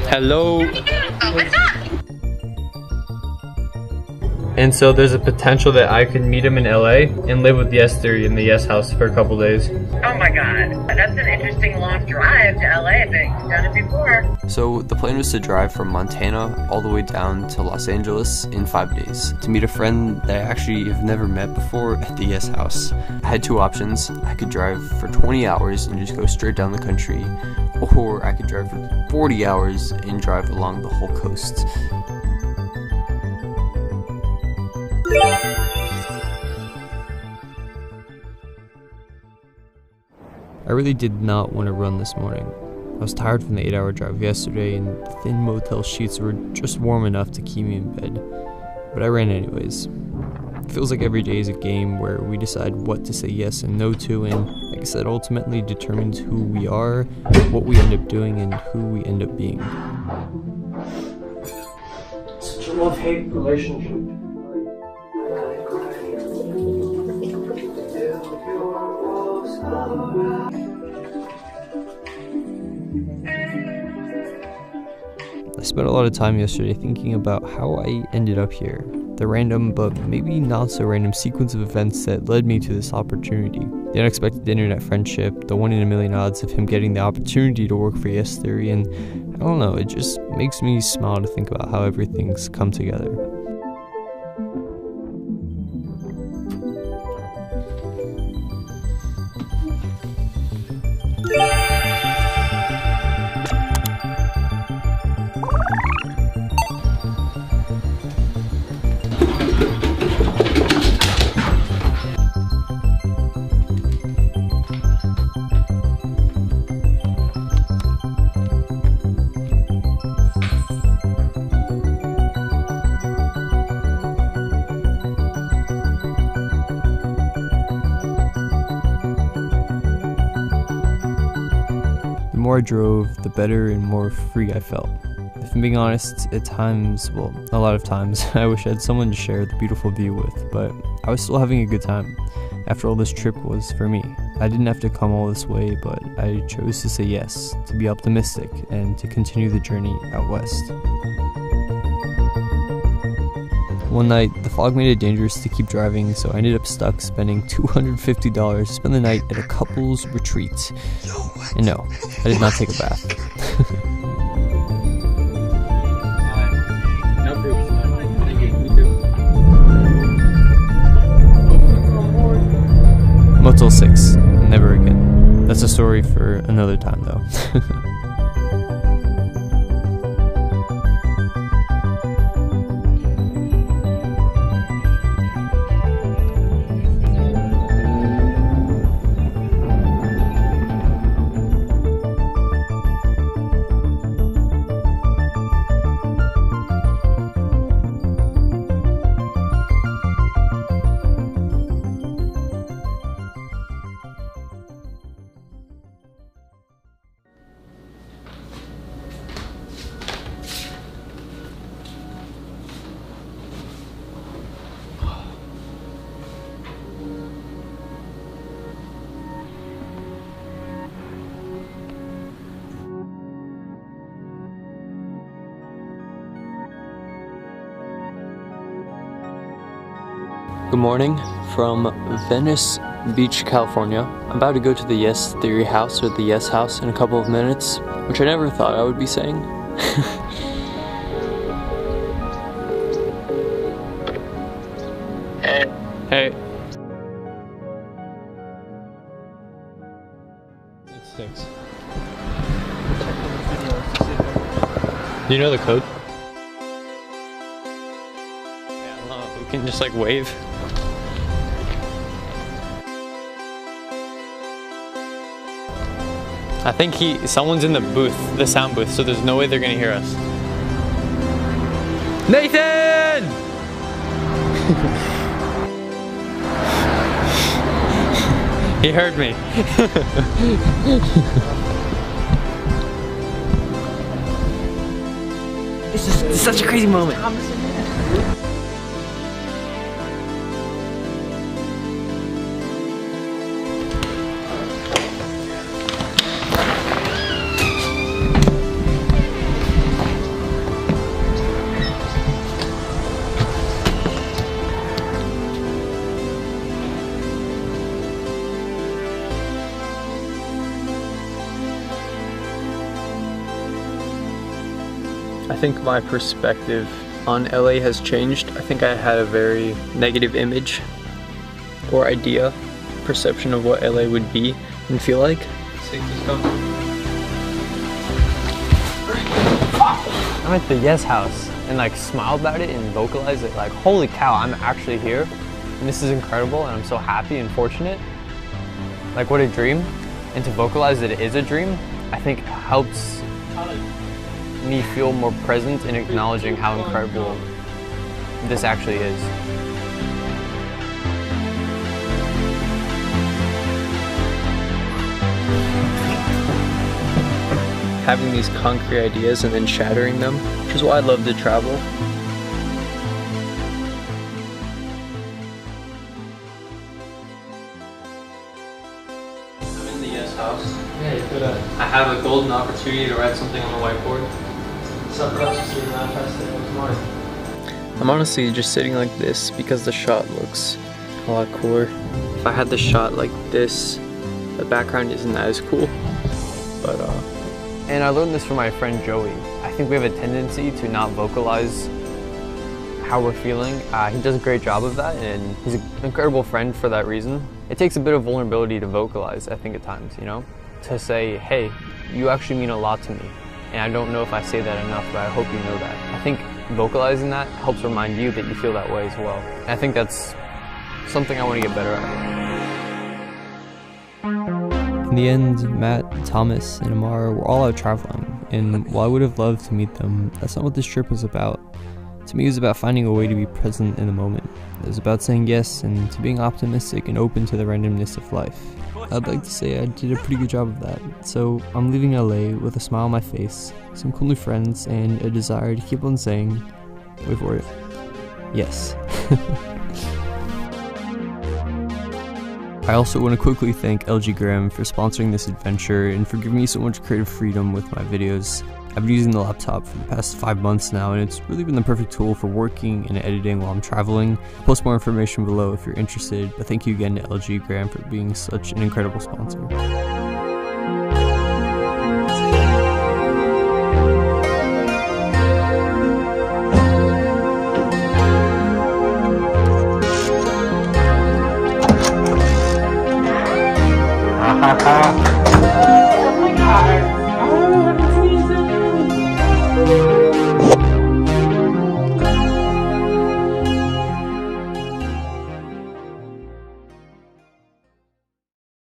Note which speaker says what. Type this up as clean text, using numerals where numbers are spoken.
Speaker 1: Hello.
Speaker 2: What's up?
Speaker 1: And so there's a potential that I could meet him in LA and live with Yes Theory in the Yes House for a couple days.
Speaker 2: Oh my god, that's an interesting long drive to LA, but you've done it before.
Speaker 3: So the plan was to drive from Montana all the way down to Los Angeles in 5 days to meet a friend that I actually have never met before at the Yes House. I had two options. I could drive for 20 hours and just go straight down the country, or I could drive for 40 hours and drive along the whole coast. I really did not want to run this morning. I was tired from the 8-hour drive yesterday, and the thin motel sheets were just warm enough to keep me in bed. But I ran anyways. It feels like every day is a game where we decide what to say yes and no to, and like I said, ultimately determines who we are, what we end up doing, and who we end up being.
Speaker 4: Such a love-hate relationship.
Speaker 3: I spent a lot of time yesterday thinking about how I ended up here. The random, but maybe not so random sequence of events that led me to this opportunity. The unexpected internet friendship, the 1 in a million odds of him getting the opportunity to work for Yes Theory, and I don't know, it just makes me smile to think about how everything's come together. The more I drove, the better and more free I felt. If I'm being honest, at times, well, a lot of times, I wish I had someone to share the beautiful view with, but I was still having a good time. After all, this trip was for me. I didn't have to come all this way, but I chose to say yes, to be optimistic, and to continue the journey out west. One night, the fog made it dangerous to keep driving, so I ended up stuck spending $250 to spend the night at a couple's retreat. And no, I did not take a bath. Motel 6, never again. That's a story for another time though. Good morning from Venice Beach, California. I'm about to go to the Yes Theory house, or the Yes House, in a couple of minutes, which I never thought I would be saying. Hey.
Speaker 1: It's 6. Do you know the code? Yeah, we can just like wave. I think someone's in the booth, the sound booth, so there's no way they're gonna hear us. Nathan! He heard me. This is such a crazy moment. I think my perspective on LA has changed. I think I had a very negative image or idea, perception of what LA would be and feel like. I went to the Yes House and like smiled about it and vocalized it like, holy cow, I'm actually here and this is incredible and I'm so happy and fortunate. Like what a dream. And to vocalize that it is a dream, I think helps me feel more present in acknowledging how incredible this actually is. Having these concrete ideas and then shattering them, which is why I love to travel. I'm in the Yes House.
Speaker 4: Yeah, you could have.
Speaker 1: I have a golden opportunity to write something on the whiteboard. I'm honestly just sitting like this because the shot looks a lot cooler. If I had the shot like this, the background isn't as cool. But and I learned this from my friend Joey. I think we have a tendency to not vocalize how we're feeling. He does a great job of that and he's an incredible friend for that reason. It takes a bit of vulnerability to vocalize, I think at times, you know? To say, hey, you actually mean a lot to me. And I don't know if I say that enough, but I hope you know that. I think vocalizing that helps remind you that you feel that way as well. And I think that's something I want to get better at.
Speaker 3: In the end, Matt, Thomas, and Amar were all out traveling, and while I would have loved to meet them, that's not what this trip was about. To me, it was about finding a way to be present in the moment. It was about saying yes and to being optimistic and open to the randomness of life. I'd like to say I did a pretty good job of that, so I'm leaving LA with a smile on my face, some cool new friends, and a desire to keep on saying, wait for it, yes. I also want to quickly thank LG Gram for sponsoring this adventure and for giving me so much creative freedom with my videos. I've been using the laptop for the past 5 months now, and it's really been the perfect tool for working and editing while I'm traveling. I'll post more information below if you're interested, but thank you again to LG Gram for being such an incredible sponsor.